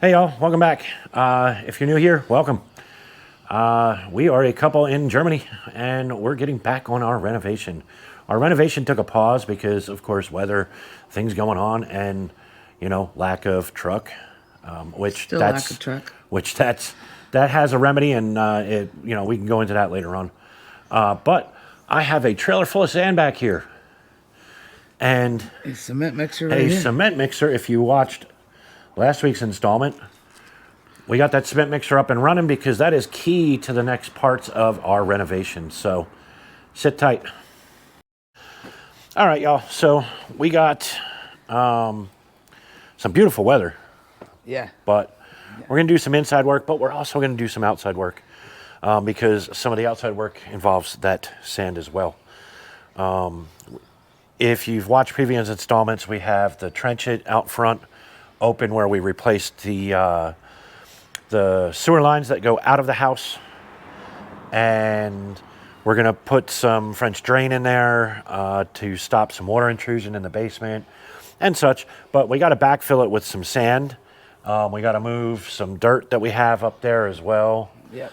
Hey y'all, welcome back. If you're new here, welcome. We are a couple in Germany and we're getting back on our renovation. Our renovation took a pause because of course weather, things going on, and lack of truck, that has a remedy, and we can go into that later on. But I have a trailer full of sand back here. And a cement mixer cement mixer. If you watched last week's installment, we got that cement mixer up and running because that is key to the next parts of our renovation. So sit tight. All right, y'all. So we got some beautiful weather. Yeah. But we're going to do some inside work, but we're also going to do some outside work because some of the outside work involves that sand as well. If you've watched previous installments, we have the trench it out front open where we replaced the sewer lines that go out of the house, and we're going to put some French drain in there to stop some water intrusion in the basement and such. But we got to backfill it with some sand. We got to move some dirt that we have up there as well. Yep.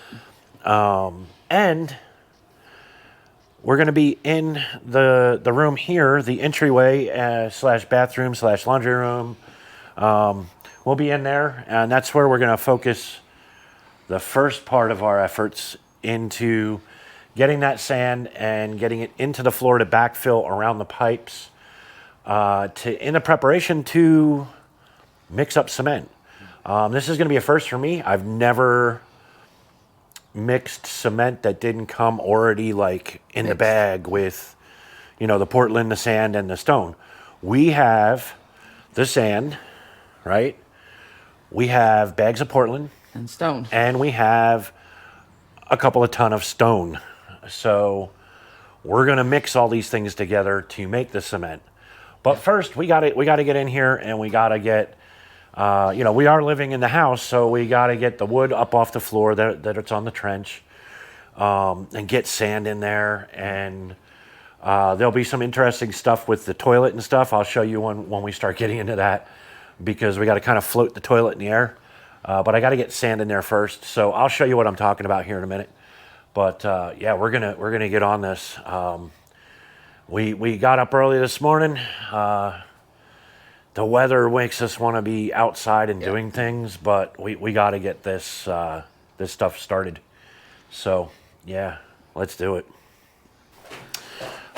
And we're going to be in the room here, the entryway slash bathroom slash laundry room. We'll be in there, and that's where we're going to focus the first part of our efforts into getting that sand and getting it into the floor to backfill around the pipes in the preparation to mix up cement. This is going to be a first for me. I've never mixed cement that didn't come already in the bag with, the Portland, the sand, and the stone. We have the sand, right? We have bags of Portland and stone, and we have a couple of ton of stone. So we're gonna mix all these things together to make the cement. But first, we got to get in here, and we got to get. We are living in the house, so we got to get the wood up off the floor that it's on the trench, and get sand in there. And there'll be some interesting stuff with the toilet and stuff. I'll show you when we start getting into that, because we got to kind of float the toilet in the air. But I got to get sand in there first, so I'll show you what I'm talking about here in a minute. But we're gonna get on this. We got up early this morning. The weather makes us want to be outside and doing things, but we got to get this stuff started. So let's do it.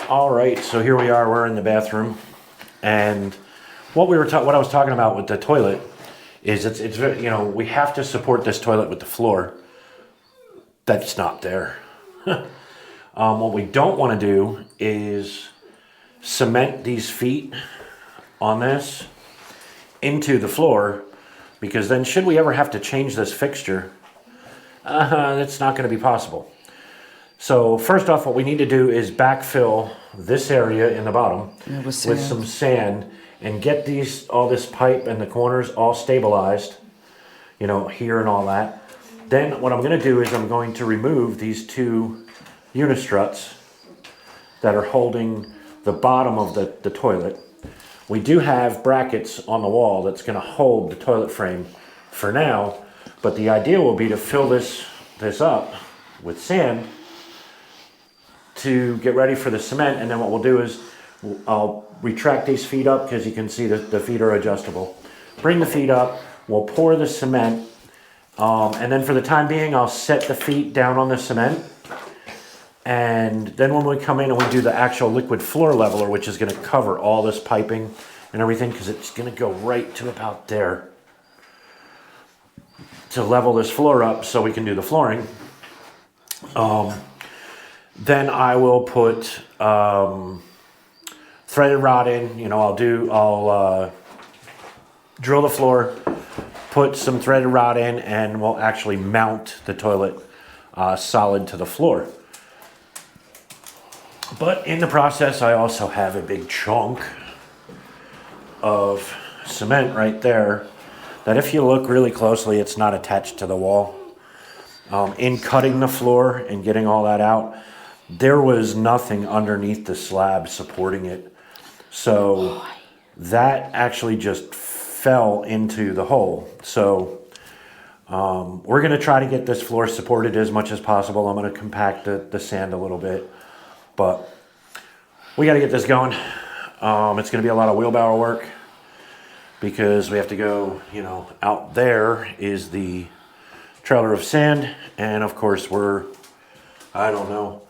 All right, so here we are. We're in the bathroom, and what I was talking about with the toilet is it's we have to support this toilet with the floor. That's not there. What we don't want to do is cement these feet on this into the floor, because then should we ever have to change this fixture, that's not going to be possible. So first off, what we need to do is backfill this area in the bottom with some sand and get all this pipe and the corners all stabilized, here and all that. Then what I'm going to do is I'm going to remove these two unistruts that are holding the bottom of the toilet. We do have brackets on the wall that's going to hold the toilet frame for now, but the idea will be to fill this up with sand to get ready for the cement. And then what we'll do is I'll retract these feet up, because you can see that the feet are adjustable. Bring the feet up, we'll pour the cement, and then for the time being I'll set the feet down on the cement. And then when we come in and we do the actual liquid floor leveler, which is going to cover all this piping and everything, because it's going to go right to about there to level this floor up so we can do the flooring. Then I will put threaded rod in. I'll drill the floor, put some threaded rod in, and we'll actually mount the toilet solid to the floor. But in the process, I also have a big chunk of cement right there that, if you look really closely, it's not attached to the wall. In cutting the floor and getting all that out, there was nothing underneath the slab supporting it. So that actually just fell into the hole. So We're going to try to get this floor supported as much as possible. I'm going to compact the sand a little bit, but we got to get this going. It's going to be a lot of wheelbarrow work because we have to go, you know, out there is the trailer of sand. And of course we're, I don't know,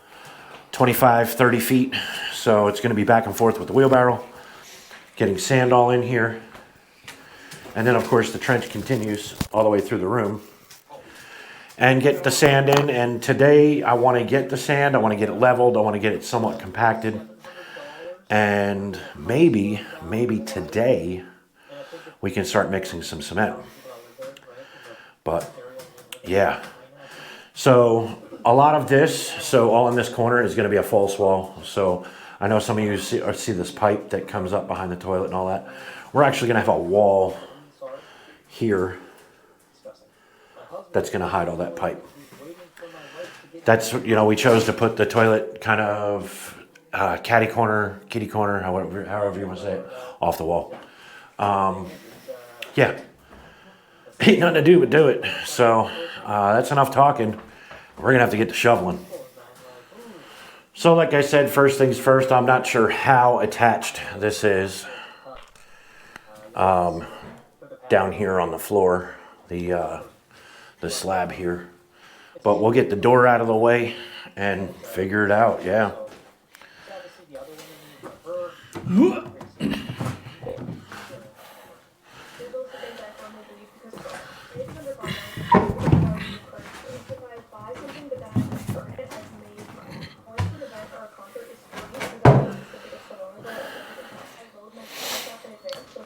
25, 30 feet. So it's going to be back and forth with the wheelbarrow, getting sand all in here. And then of course the trench continues all the way through the room and get the sand in. And today I want to get the sand, I want to get it leveled, I want to get it somewhat compacted. And maybe today we can start mixing some cement. But yeah, so a lot of this, so all in this corner is going to be a false wall. So I know some of you see this pipe that comes up behind the toilet and all that. We're actually going to have a wall here that's going to hide all that pipe. That's, you know, we chose to put the toilet kind of kitty corner, however you want to say it, off the wall. Yeah, ain't nothing to do but do it. So that's enough talking. We're gonna have to get to shoveling. So like I said, first things first, I'm not sure how attached this is down here on the floor, the slab here. But we'll get the door out of the way and figure it out, yeah.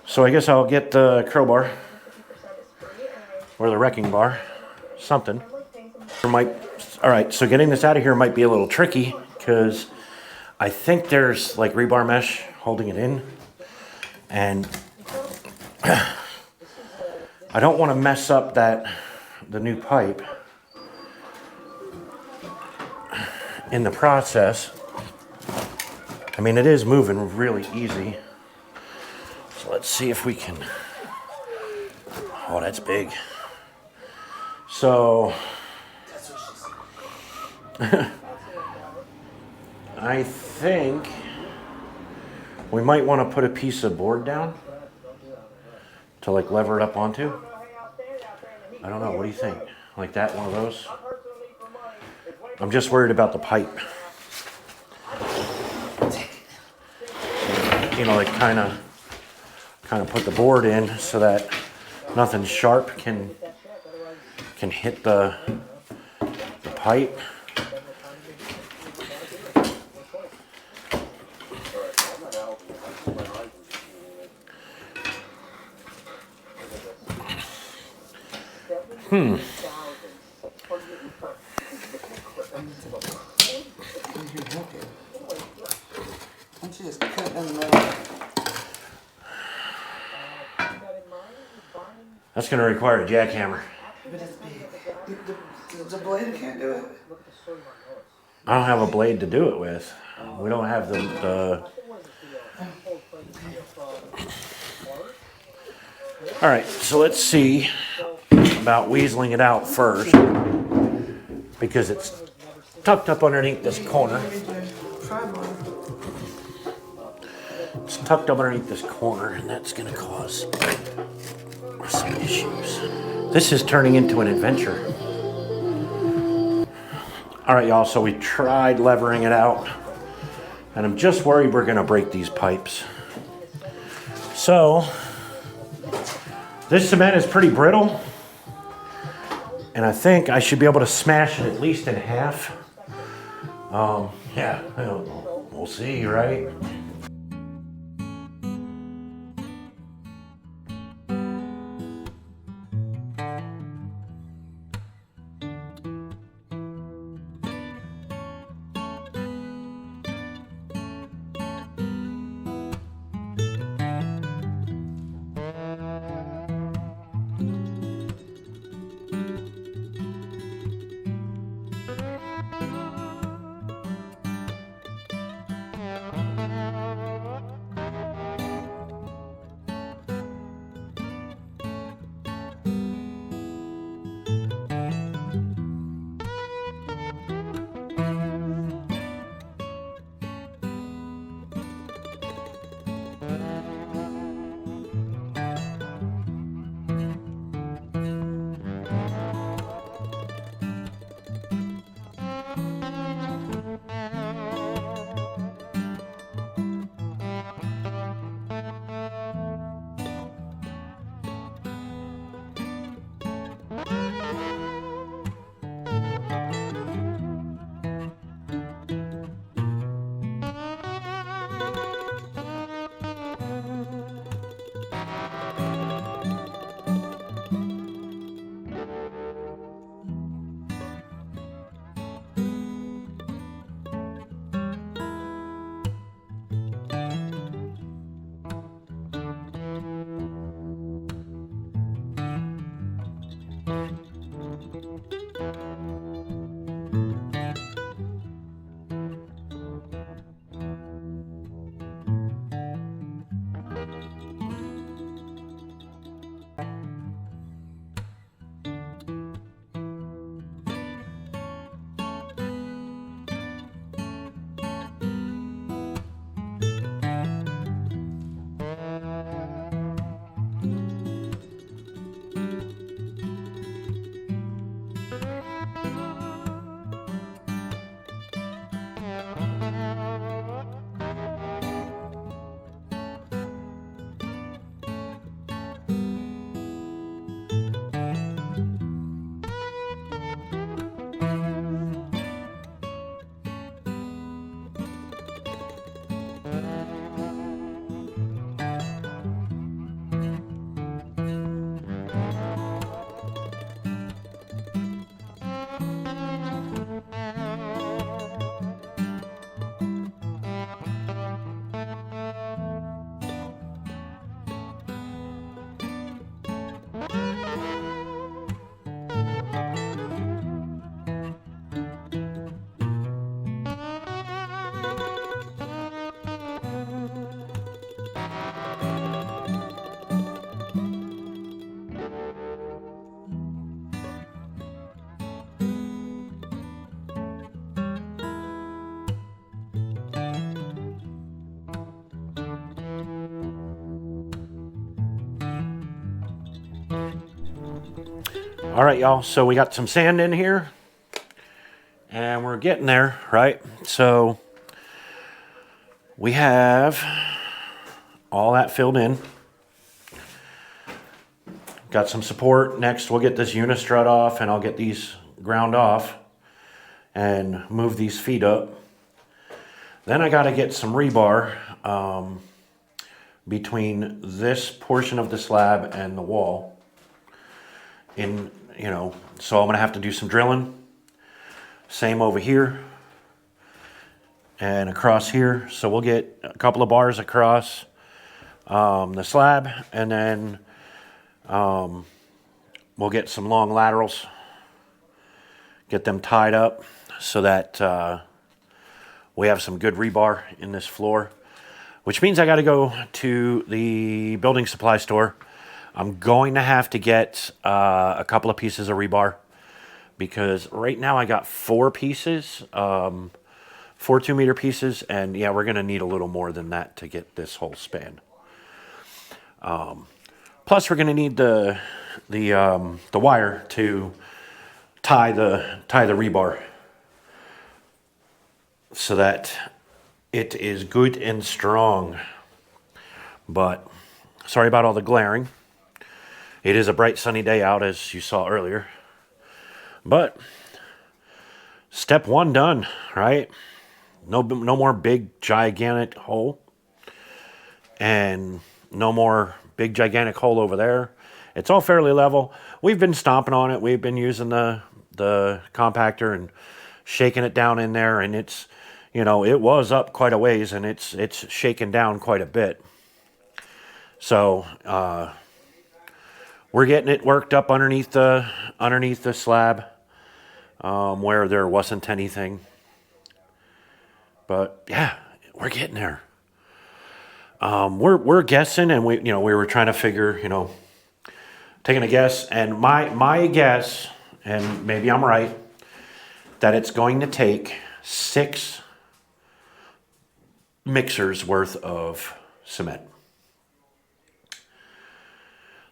So I guess I'll get the crowbar or the wrecking bar, something. All right, so getting this out of here might be a little tricky because I think there's like rebar mesh holding it in, and I don't want to mess up the new pipe in the process. I mean, it is moving really easy. So let's see if we can, oh, that's big. So I think we might want to put a piece of board down to like lever it up onto. I don't know, what do you think? Like that, one of those? I'm just worried about the pipe. You know, like kind of put the board in so that nothing sharp can hit the pipe. That's going to require a jackhammer. But it's big. The blade can't do it. I don't have a blade to do it with. We don't have the... All right, so let's see about weaseling it out first, because it's tucked up underneath this corner. It's tucked up underneath this corner, and that's going to cause some issues. This is turning into an adventure. All right, y'all, so we tried levering it out, and I'm just worried we're going to break these pipes. So this cement is pretty brittle, and I think I should be able to smash it at least in half. Yeah, we'll see, right? All right, y'all. So we got some sand in here. And we're getting there, right? So we have all that filled in. Got some support. Next, we'll get this unistrut off, and I'll get these ground off and move these feet up. Then I got to get some rebar between this portion of the slab and the wall. So I'm going to have to do some drilling. Same over here and across here. So we'll get a couple of bars across the slab, and then we'll get some long laterals, get them tied up so that we have some good rebar in this floor, which means I got to go to the building supply store. I'm going to have to get a couple of pieces of rebar, because right now I got 4 pieces, 4 2-meter pieces, and yeah, we're going to need a little more than that to get this whole span. Plus, we're going to need the wire to tie the rebar so that it is good and strong. But sorry about all the glaring. It is a bright sunny day out, as you saw earlier. But step 1 done, right? No more big gigantic hole, and no more big gigantic hole over there. It's all fairly level. We've been stomping on it. We've been using the compactor and shaking it down in there, and it's, it was up quite a ways, and it's shaken down quite a bit. So we're getting it worked up underneath the slab. Where there wasn't anything. But yeah, we're getting there. We're guessing, and we were trying to figure, taking a guess, and my guess, and maybe I'm right, that it's going to take 6 mixers worth of cement.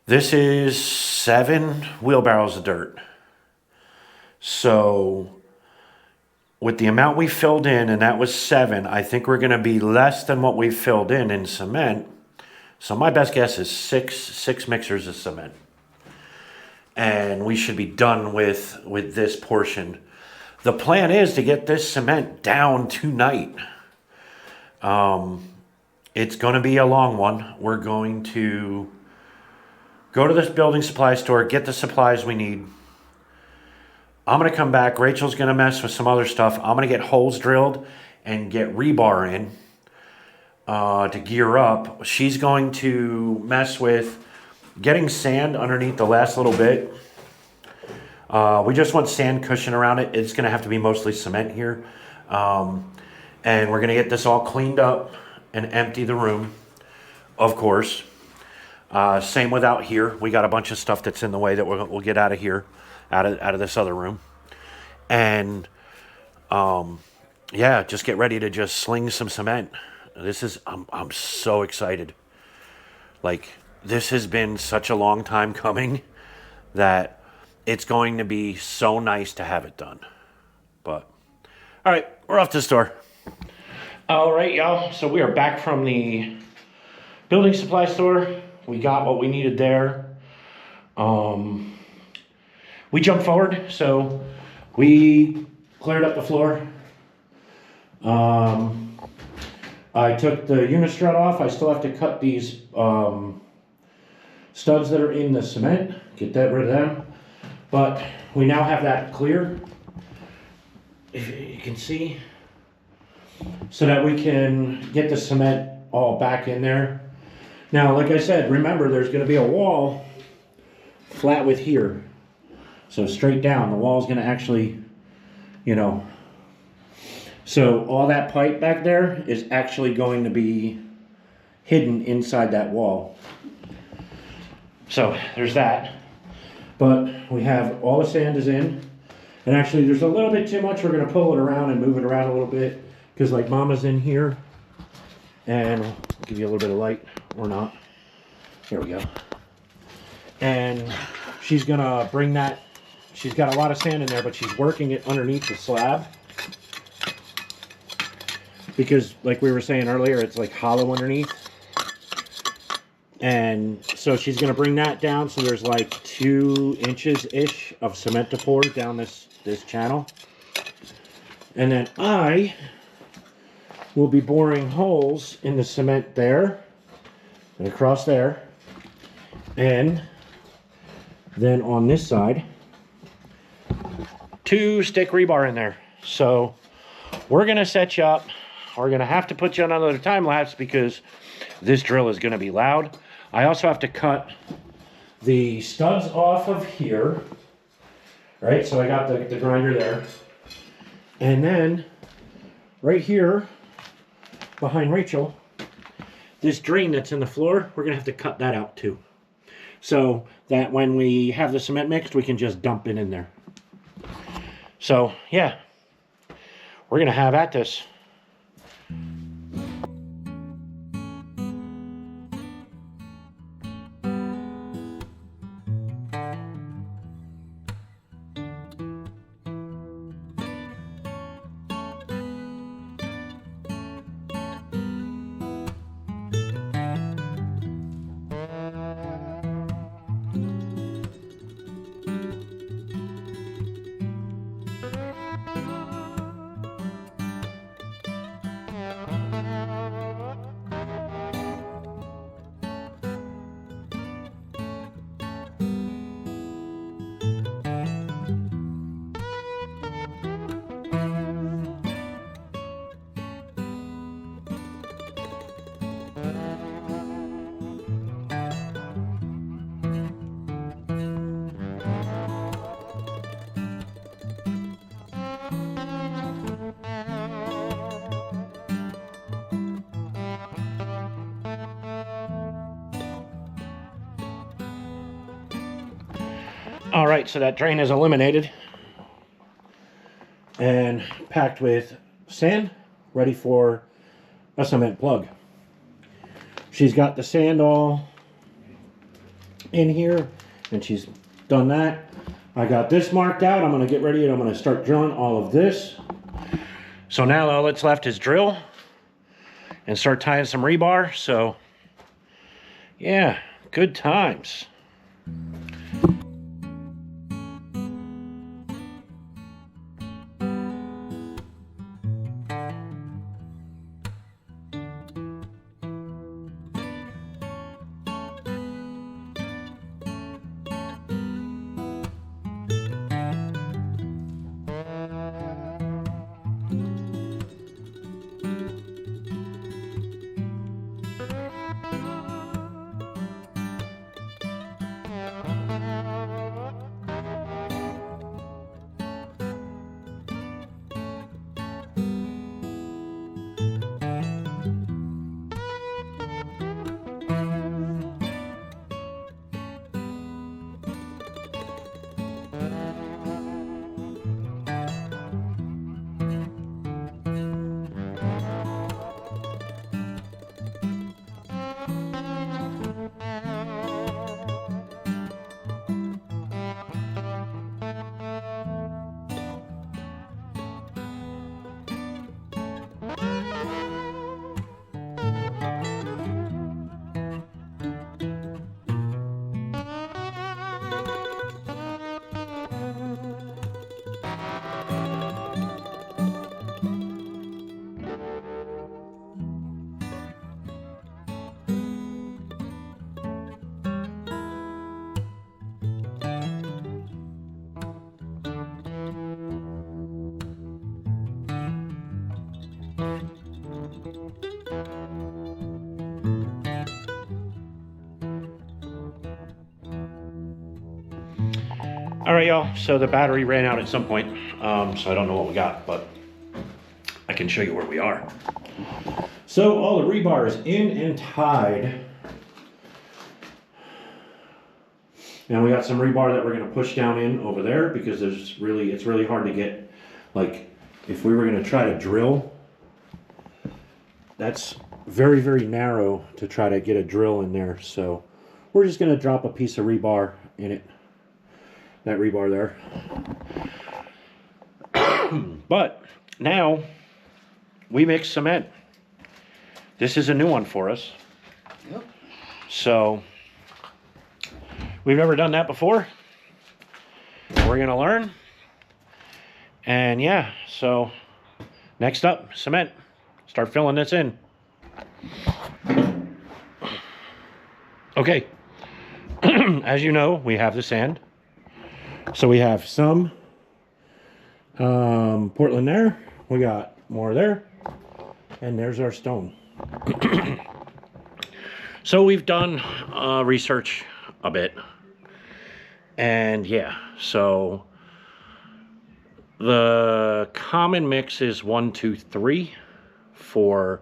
This is 7 wheelbarrows of dirt. So with the amount we filled in, and that was 7, I think we're going to be less than what we filled in cement. So my best guess is 6 mixers of cement. And we should be done with this portion. The plan is to get this cement down tonight. It's going to be a long one. We're going to go to this building supply store, get the supplies we need. I'm going to come back. Rachel's going to mess with some other stuff. I'm going to get holes drilled and get rebar in to gear up. She's going to mess with getting sand underneath the last little bit. We just want sand cushion around it. It's going to have to be mostly cement here. And we're going to get this all cleaned up and empty the room, of course. Same with out here. We got a bunch of stuff that's in the way that we'll get out of here. Out of this other room, and just get ready to just sling some cement. I'm so excited. Like, this has been such a long time coming that it's going to be so nice to have it done. But all right, we're off to the store. All right, y'all. So we are back from the building supply store. We got what we needed there. We jumped forward, so we cleared up the floor. I took the unistrut off. I still have to cut these studs that are in the cement, get that rid of them. But we now have that clear, if you can see, so that we can get the cement all back in there. Now, like I said, remember there's going to be a wall flat with here. So straight down, the wall's going to actually, so all that pipe back there is actually going to be hidden inside that wall. So there's that. But we have all the sand is in. And actually there's a little bit too much. We're going to pull it around and move it around a little bit. Because like Mama's in here. And I'll give you a little bit of light or not. Here we go. And she's going to bring that she's got a lot of sand in there, but she's working it underneath the slab. Because, like we were saying earlier, it's like hollow underneath. And so she's going to bring that down so there's like 2 inches-ish of cement to pour down this channel. And then I will be boring holes in the cement there and across there. And then on this side, 2 stick rebar in there. So we're going to set you up. We're going to have to put you on another time lapse because this drill is going to be loud. I also have to cut the studs off of here. Right, so I got the grinder there. And then right here behind Rachel, this drain that's in the floor, we're going to have to cut that out too. So that when we have the cement mixed, we can just dump it in there. So yeah, we're going to have at this. All right, so that drain is eliminated and packed with sand, ready for a cement plug. She's got the sand all in here, and she's done that. I got this marked out. I'm going to get ready, and I'm going to start drilling all of this. So now all that's left is drill and start tying some rebar. So, yeah, good times. All right, y'all, so the battery ran out at some point, so I don't know what we got, but I can show you where we are. So all the rebar is in and tied. And we got some rebar that we're gonna push down in over there because it's really hard to get, like, if we were gonna try to drill, that's very, very narrow to try to get a drill in there. So we're just gonna drop a piece of rebar in it. that rebar there. But now we mix cement. This is a new one for us. Yep. So we've never done that before. We're gonna learn. And yeah, so next up, cement. Start filling this in. Okay. As you know, we have the sand. So we have some Portland there. We got more there. And there's our stone. So we've done research a bit. And yeah, so the common mix is 1, 2, 3 for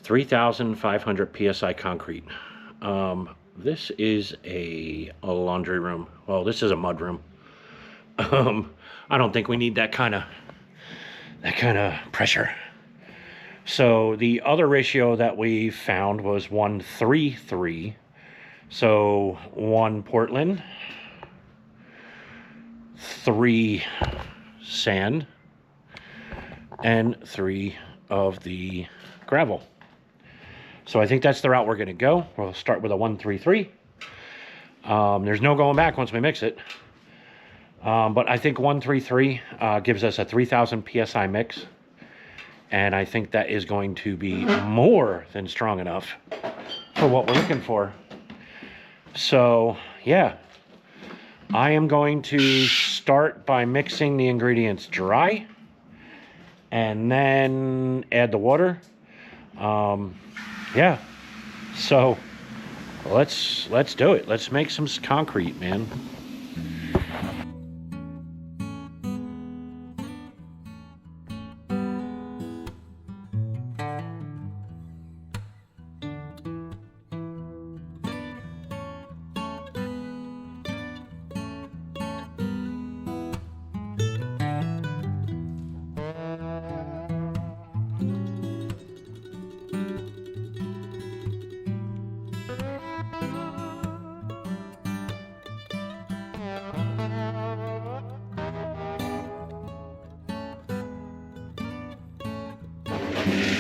3,500 PSI concrete. This is a laundry room. Well, this is a mud room. I don't think we need that kind of pressure. So the other ratio that we found was 1, 3, 3. So 1 Portland, 3 sand, and 3 of the gravel. So I think that's the route we're gonna go. We'll start with a 1, 3, 3. There's no going back once we mix it. But I think 1, 3, 3 gives us a 3,000 PSI mix. And I think that is going to be more than strong enough for what we're looking for. So yeah, I am going to start by mixing the ingredients dry and then add the water. Yeah, so let's do it. Let's make some concrete, man.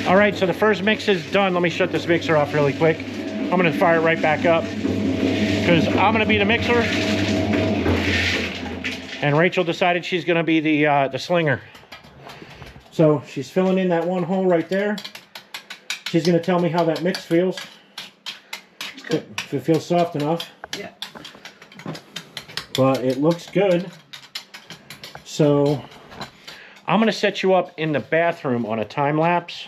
All right, so the first mix is done. Let me shut this mixer off really quick. I'm gonna fire it right back up because I'm gonna be the mixer. And Rachel decided she's gonna be the slinger. So she's filling in that one hole right there. She's gonna tell me how that mix feels. If it feels soft enough. Yeah. But it looks good. So I'm gonna set you up in the bathroom on a time lapse.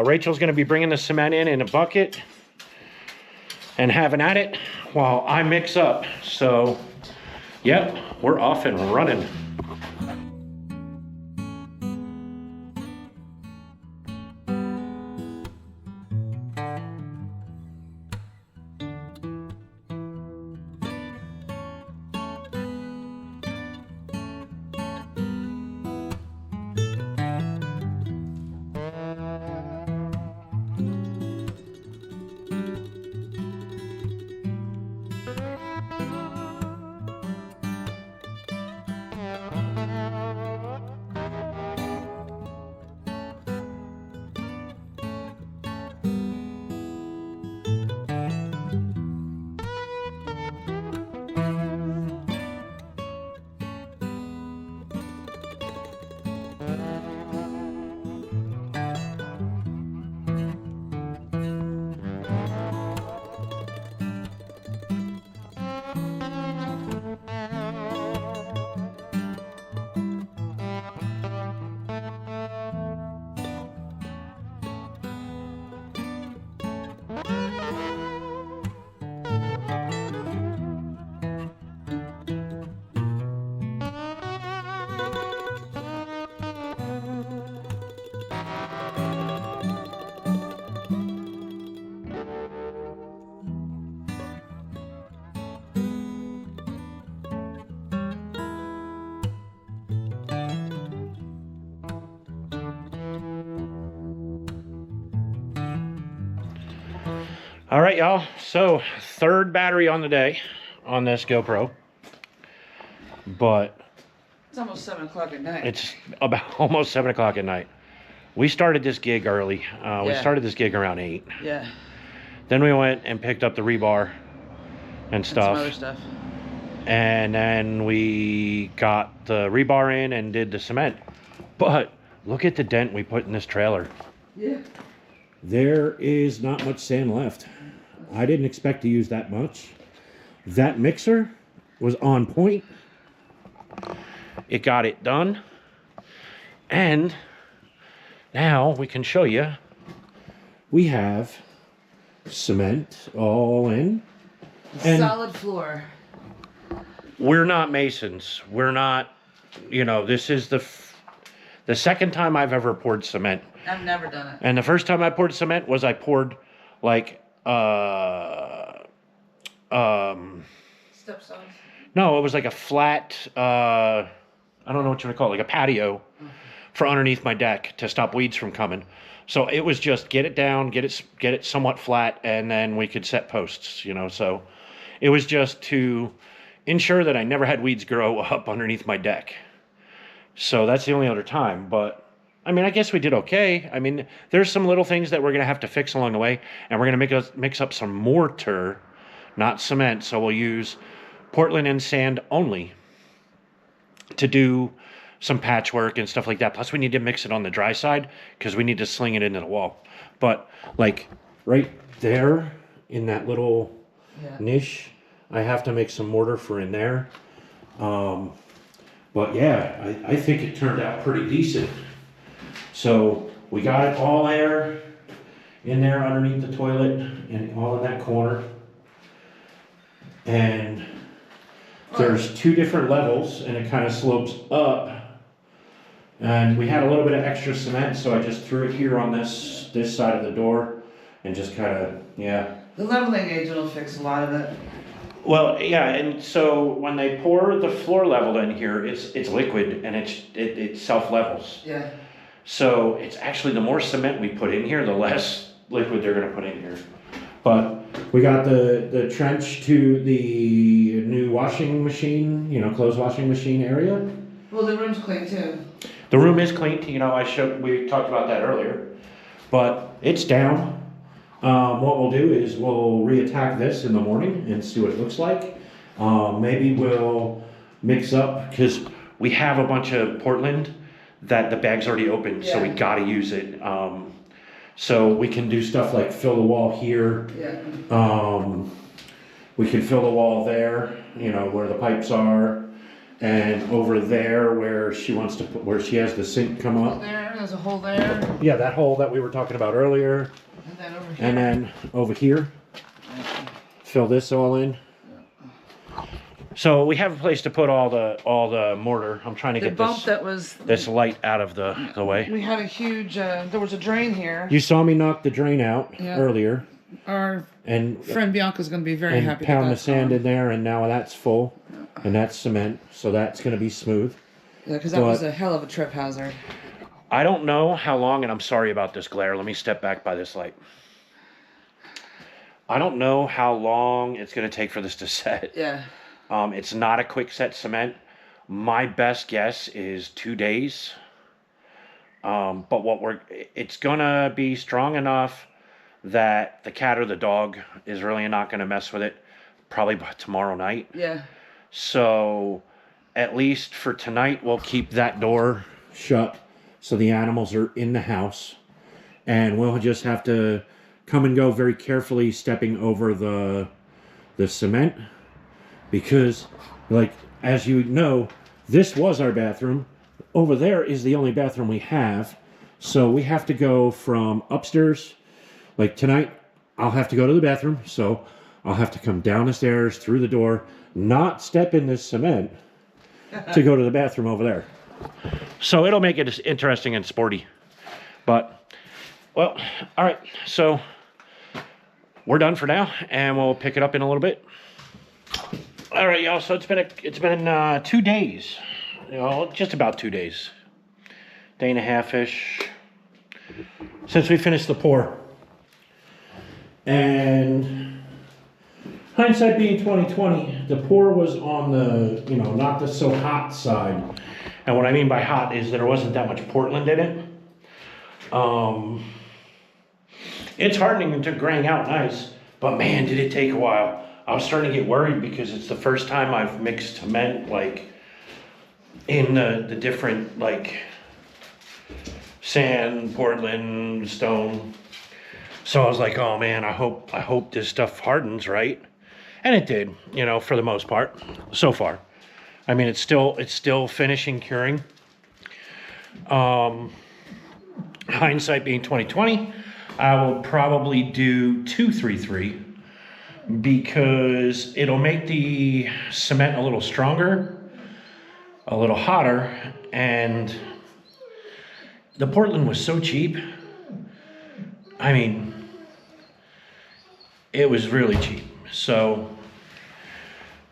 Rachel's gonna be bringing the cement in a bucket and having at it while I mix up. So, yep, we're off and running. All right, y'all. So third battery on the day. on this GoPro, but It's almost 7 o'clock at night. it's about almost 7 o'clock at night. We started this gig early. We started this gig around 8. Yeah. Then we went and picked up the rebar and stuff. And some other stuff. And then we got the rebar in and did the cement. But look at the dent we put in this trailer. Yeah. There is not much sand left. I didn't expect to use that much. That mixer was on point. It got it done. And now we can show you. We have cement all in. And solid floor. we're not masons. We're not, you know, this is the second time I've ever poured cement. I've never done it. And the first time I poured cement was I poured like, Stepstones. no, it was like a flat, I don't know what you would call it, like a patio for underneath my deck to stop weeds from coming. So it was just get it down, get it somewhat flat, and then we could set posts, you know. So it was just to ensure that I never had weeds grow up underneath my deck. So that's the only other time. But I mean, I guess we did okay. I mean, there's some little things that we're gonna have to fix along the way, and we're gonna mix up some mortar, not cement. So we'll use Portland and sand only to do some patchwork and stuff like that. Plus we need to mix it on the dry side because we need to sling it into the wall. But like right there in that little niche, I have to make some mortar for in there. But yeah, I think it turned out pretty decent. So we got it all there, in there underneath the toilet and all in that corner. And there's 2 different levels and it kind of slopes up. And we had a little bit of extra cement, so I just threw it here on this side of the door and just kind of, yeah. The leveling agent will fix a lot of it. Well, yeah, and so when they pour the floor level in here, it's liquid and it self-levels. Yeah. So it's actually the more cement we put in here, the less liquid they're gonna put in here. But we got the trench to the new washing machine, you know, clothes washing machine area. Well, the room's clean too. The room is clean, you know, we talked about that earlier, but it's down. What we'll do is we'll reattack this in the morning and see what it looks like. Maybe we'll mix up, because we have a bunch of Portland that the bag's already open, so we gotta use it. So we can do stuff like fill the wall here. Yeah. We can fill the wall there, you know, where the pipes are. And over there where she wants to put, where she has the sink come up. There's a hole there. Yeah, that hole that we were talking about earlier. And then over here. And then over here, fill this all in. So we have a place to put all the mortar. I'm trying to The get bump that was. this light out of the way. We had a huge. There was a drain here. You saw me knock the drain out earlier. Our And friend Bianca's going to be very happy. Pound the sand in there, and now that's full, and that's cement, so that's going to be smooth. Yeah, because that was a hell of a trip hazard. I don't know how long, and I'm sorry about this glare. Let me step back by this light. I don't know how long it's going to take for this to set. Yeah. It's not a quick set cement. My best guess is 2 days. But it's going to be strong enough that the cat or the dog is really not going to mess with it probably by tomorrow night. Yeah. So at least for tonight, we'll keep that door shut so the animals are in the house, and we'll just have to come and go very carefully, stepping over the cement, because like, as you know, this was our bathroom. Over there is the only bathroom we have. So we have to go from upstairs. Like tonight, I'll have to go to the bathroom, so I'll have to come down the stairs, through the door, not step in this cement to go to the bathroom over there. So it'll make it interesting and sporty. But, well, all right, so we're done for now, and we'll pick it up in a little bit. All right, y'all, so it's been 2 days, you know, just about 2 days. Day and a half-ish since we finished the pour. And hindsight being 2020, the pour was on the, you know, not the so hot side. And what I mean by hot is there wasn't that much Portland in it. It's hardening to graying out nice, but man, did it take a while. I was starting to get worried because it's the first time I've mixed cement, like, in the different, like, sand, Portland, stone. So I was like, oh man, I hope this stuff hardens right. And it did, you know, for the most part, so far. I mean, it's still finishing curing. Hindsight being 2020, I will probably do 233 because it'll make the cement a little stronger, a little hotter, and the Portland was so cheap. I mean, it was really cheap. So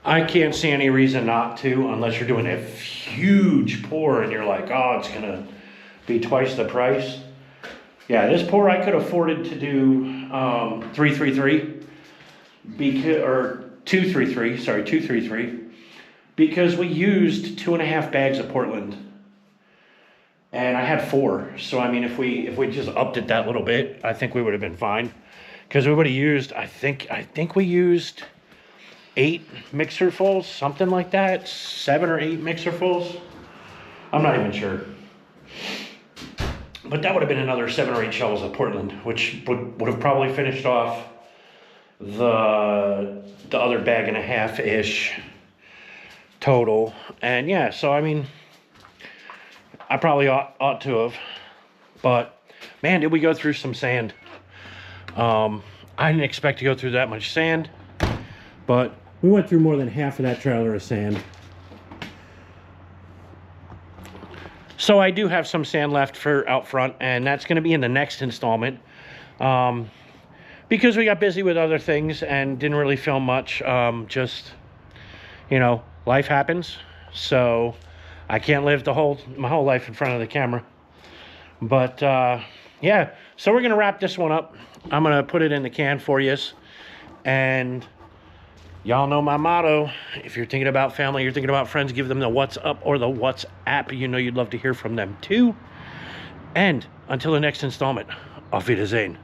I can't see any reason not to, unless you're doing a huge pour and you're like, oh, it's gonna be twice the price. Yeah, this pour I could afford to do 333 because, or 233, sorry, 233, because we used 2.5 bags of Portland. And I had 4, so I mean, if we just upped it that little bit, I think we would have been fine, because we would have used, I think we used 8 mixerfuls, something like that, 7 or 8 mixerfuls. I'm not even sure, but that would have been another 7 or 8 shovels of Portland, which would have probably finished off the other bag and a half ish total. And yeah, so I mean, I probably ought to have, but man, did we go through some sand. I didn't expect to go through that much sand, but we went through more than half of that trailer of sand. So I do have some sand left for out front, and that's going to be in the next installment, because we got busy with other things and didn't really film much. Just, you know, life happens, so I can't live my whole life in front of the camera. But yeah, so we're gonna wrap this one up. I'm gonna put it in the can for you, and y'all know my motto: if you're thinking about family, you're thinking about friends, give them the what's up or the WhatsApp. You know you'd love to hear from them too. And until the next installment, auf Wiedersehen.